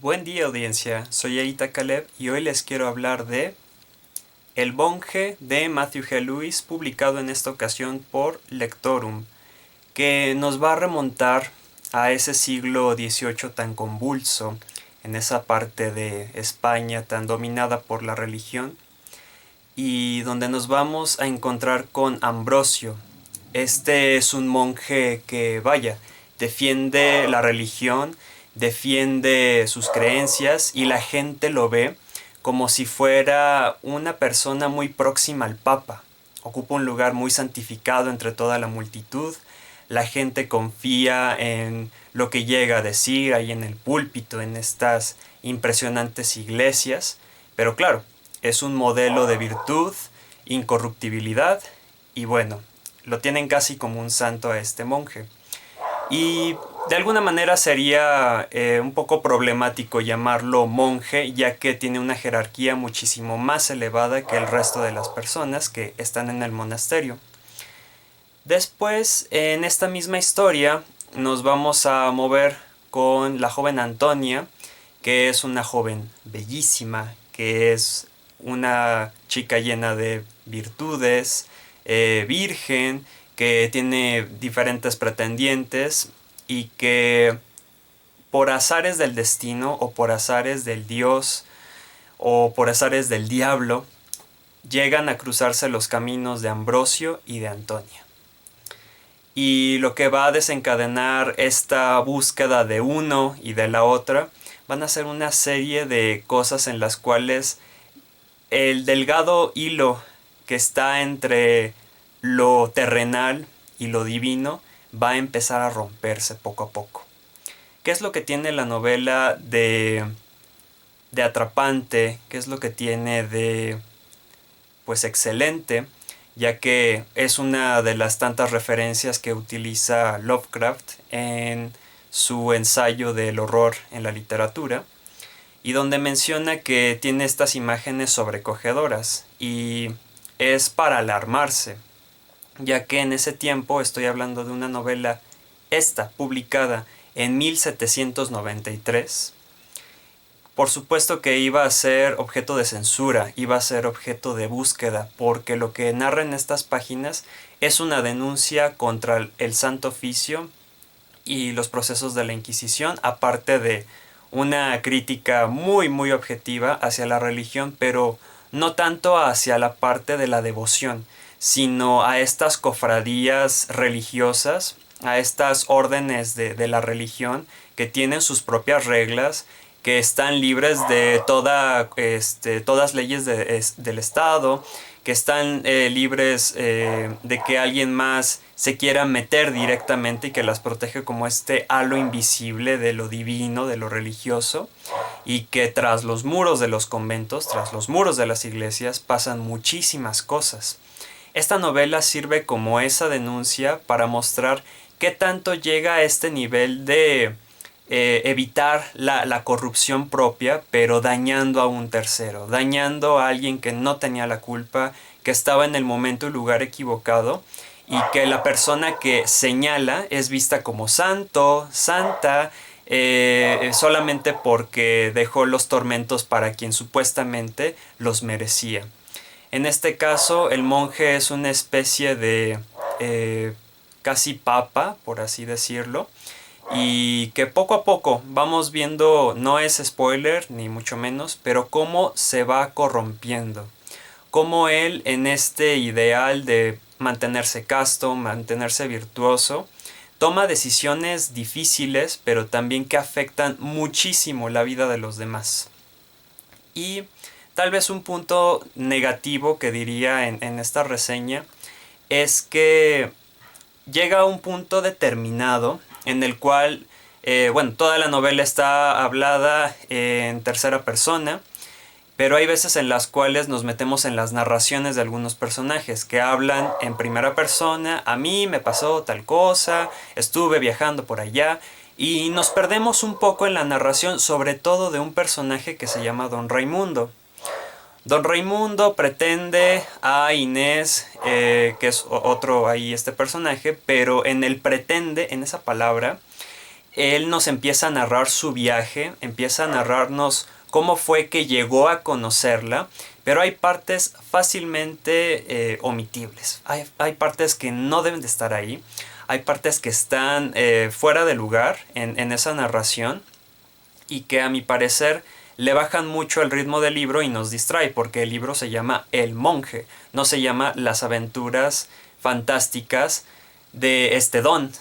Buen día audiencia, soy Eita Caleb y hoy les quiero hablar de El monje de Matthew G. Lewis, publicado en esta ocasión por Lectorum, que nos va a remontar a ese siglo XVIII tan convulso, en esa parte de España tan dominada por la religión, y donde nos vamos a encontrar con Ambrosio. Este es un monje que, vaya, defiende la religión, defiende sus creencias y la gente lo ve como si fuera una persona muy próxima al Papa. Ocupa un lugar muy santificado entre toda la multitud. La gente confía en lo que llega a decir ahí en el púlpito, en estas impresionantes iglesias. Pero claro, es un modelo de virtud, incorruptibilidad y bueno, lo tienen casi como un santo a este monje. Y de alguna manera sería un poco problemático llamarlo monje, ya que tiene una jerarquía muchísimo más elevada que el resto de las personas que están en el monasterio. Después, en esta misma historia, nos vamos a mover con la joven Antonia, que es una joven bellísima, que es una chica llena de virtudes, virgen, que tiene diferentes pretendientes y que por azares del destino o por azares del dios o por azares del diablo llegan a cruzarse los caminos de Ambrosio y de Antonia. Y lo que va a desencadenar esta búsqueda de uno y de la otra van a ser una serie de cosas en las cuales el delgado hilo que está entre lo terrenal y lo divino va a empezar a romperse poco a poco. ¿Qué es lo que tiene la novela de atrapante? ¿Qué es lo que tiene de pues excelente? Ya que es una de las tantas referencias que utiliza Lovecraft en su ensayo del horror en la literatura, y donde menciona que tiene estas imágenes sobrecogedoras y es para alarmarse, ya que en ese tiempo estoy hablando de una novela, esta publicada en 1793. Por supuesto que iba a ser objeto de censura, iba a ser objeto de búsqueda, porque lo que narra en estas páginas es una denuncia contra el Santo Oficio y los procesos de la Inquisición, aparte de una crítica muy objetiva hacia la religión, pero no tanto hacia la parte de la devoción, sino a estas cofradías religiosas, a estas órdenes de la religión que tienen sus propias reglas, que están libres de todas leyes del Estado, que están libres de que alguien más se quiera meter directamente y que las protege como este halo invisible de lo divino, de lo religioso, y que tras los muros de los conventos, tras los muros de las iglesias, pasan muchísimas cosas. Esta novela sirve como esa denuncia para mostrar qué tanto llega a este nivel de evitar la corrupción propia, pero dañando a un tercero, dañando a alguien que no tenía la culpa, que estaba en el momento y lugar equivocado, y que la persona que señala es vista como santo, santa, solamente porque dejó los tormentos para quien supuestamente los merecía. En este caso, el monje es una especie de casi papa, por así decirlo, y que poco a poco vamos viendo, no es spoiler ni mucho menos, pero cómo se va corrompiendo, cómo él en este ideal de mantenerse casto, mantenerse virtuoso, toma decisiones difíciles, pero también que afectan muchísimo la vida de los demás. Y tal vez un punto negativo que diría en esta reseña es que llega a un punto determinado en el cual, bueno, toda la novela está hablada en tercera persona, pero hay veces en las cuales nos metemos en las narraciones de algunos personajes que hablan en primera persona, a mí me pasó tal cosa, estuve viajando por allá, y nos perdemos un poco en la narración, sobre todo de un personaje que se llama Don Raimundo. Don Raimundo pretende a Inés, que es otro ahí este personaje, pero en el pretende, en esa palabra, él nos empieza a narrar su viaje, empieza a narrarnos cómo fue que llegó a conocerla, pero hay partes fácilmente omitibles. Hay partes que no deben de estar ahí, hay partes que están fuera de lugar en esa narración y que a mi parecer le bajan mucho el ritmo del libro y nos distrae, porque el libro se llama El monje, no se llama Las aventuras fantásticas de este don.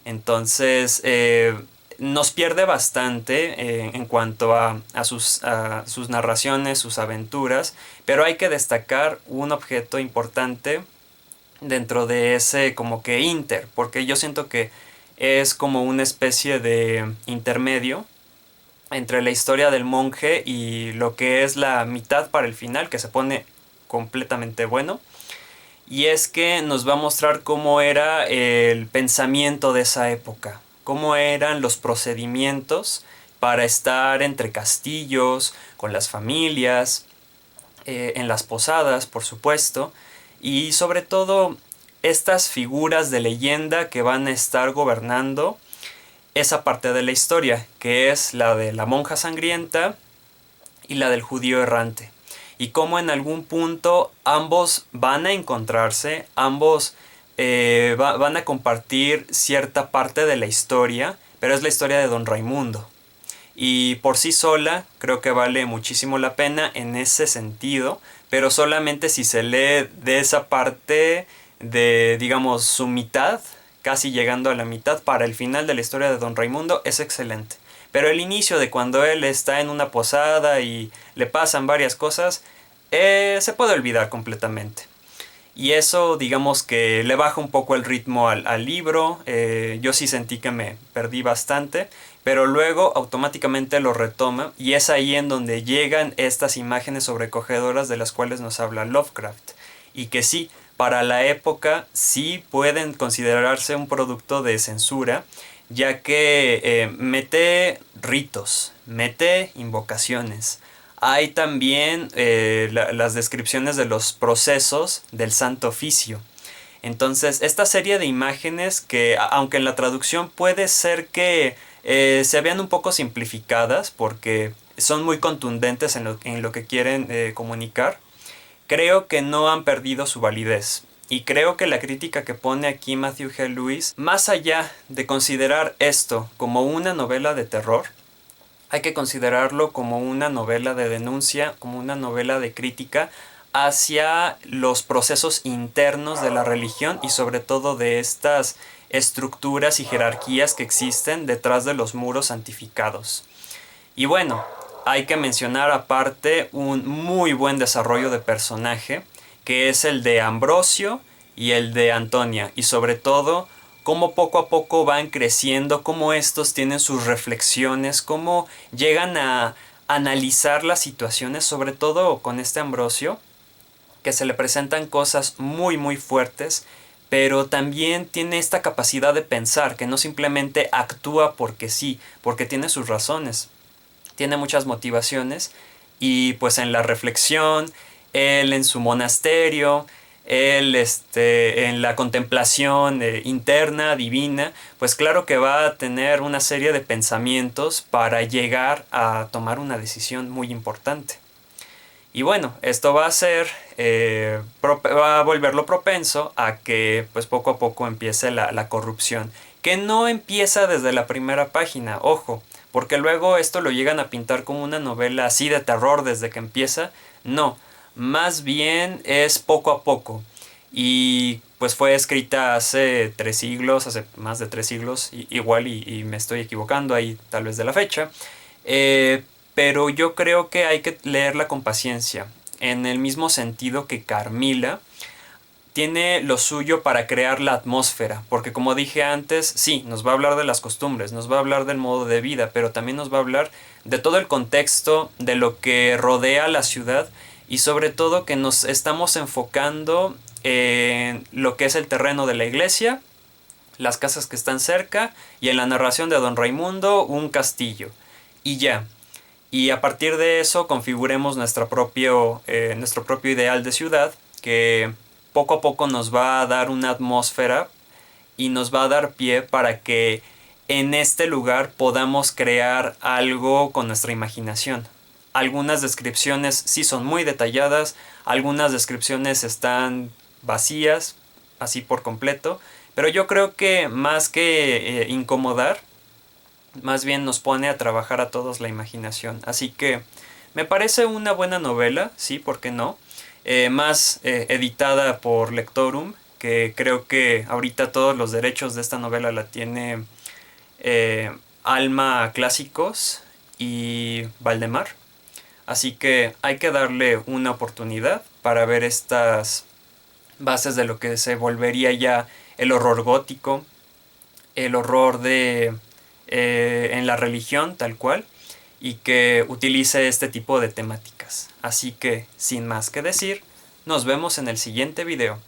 Entonces nos pierde bastante en cuanto a sus narraciones, sus aventuras, pero hay que destacar un objeto importante dentro de ese como que inter, porque yo siento que es como una especie de intermedio entre la historia del monje y lo que es la mitad para el final, que se pone completamente bueno. Y es que nos va a mostrar cómo era el pensamiento de esa época, cómo eran los procedimientos para estar entre castillos, con las familias, en las posadas, por supuesto, y sobre todo estas figuras de leyenda que van a estar gobernando esa parte de la historia, que es la de la monja sangrienta y la del judío errante. Y cómo en algún punto ambos van a encontrarse, ambos van a compartir cierta parte de la historia, pero es la historia de Don Raimundo. Y por sí sola creo que vale muchísimo la pena en ese sentido, pero solamente si se lee de esa parte de, digamos, su mitad, casi llegando a la mitad, para el final de la historia de Don Raimundo, es excelente. Pero el inicio de cuando él está en una posada y le pasan varias cosas, se puede olvidar completamente. Y eso, digamos que le baja un poco el ritmo al libro. Yo sí sentí que me perdí bastante, pero luego automáticamente lo retoma y es ahí en donde llegan estas imágenes sobrecogedoras de las cuales nos habla Lovecraft. Y que sí, para la época sí pueden considerarse un producto de censura, ya que mete ritos, mete invocaciones. Hay también las descripciones de los procesos del Santo Oficio. Entonces, esta serie de imágenes que, aunque en la traducción puede ser que se vean un poco simplificadas, porque son muy contundentes en lo que quieren comunicar, creo que no han perdido su validez. Y creo que la crítica que pone aquí Matthew G. Lewis, más allá de considerar esto como una novela de terror, hay que considerarlo como una novela de denuncia, como una novela de crítica hacia los procesos internos de la religión y sobre todo de estas estructuras y jerarquías que existen detrás de los muros santificados. Y bueno, hay que mencionar aparte un muy buen desarrollo de personaje, que es el de Ambrosio y el de Antonia, y sobre todo cómo poco a poco van creciendo, cómo estos tienen sus reflexiones, cómo llegan a analizar las situaciones, sobre todo con este Ambrosio, que se le presentan cosas muy muy fuertes, pero también tiene esta capacidad de pensar, que no simplemente actúa porque sí, porque tiene sus razones, tiene muchas motivaciones, y pues en la reflexión, él en su monasterio, él en la contemplación interna, divina, pues claro que va a tener una serie de pensamientos para llegar a tomar una decisión muy importante. Y bueno, esto va a ser, va a volverlo propenso a que pues poco a poco empiece la corrupción, que no empieza desde la primera página, ojo, porque luego esto lo llegan a pintar como una novela así de terror desde que empieza. No, más bien es poco a poco. Y pues fue escrita hace 3 siglos, hace más de 3 siglos, igual y me estoy equivocando ahí tal vez de la fecha. Pero yo creo que hay que leerla con paciencia, en el mismo sentido que Carmilla tiene lo suyo para crear la atmósfera, porque como dije antes, sí, nos va a hablar de las costumbres, nos va a hablar del modo de vida, pero también nos va a hablar de todo el contexto, de lo que rodea la ciudad y sobre todo que nos estamos enfocando en lo que es el terreno de la iglesia, las casas que están cerca y en la narración de Don Raimundo un castillo y ya. Y a partir de eso configuremos nuestro propio ideal de ciudad, que poco a poco nos va a dar una atmósfera y nos va a dar pie para que en este lugar podamos crear algo con nuestra imaginación. Algunas descripciones sí son muy detalladas, algunas descripciones están vacías, así por completo, pero yo creo que más que incomodar, más bien nos pone a trabajar a todos la imaginación. Así que me parece una buena novela, sí, ¿por qué no? Más editada por Lectorum, que creo que ahorita todos los derechos de esta novela la tiene Alma Clásicos y Valdemar. Así que hay que darle una oportunidad para ver estas bases de lo que se volvería ya el horror gótico, el horror de en la religión tal cual, y que utilice este tipo de temáticas. Así que, sin más que decir, nos vemos en el siguiente video.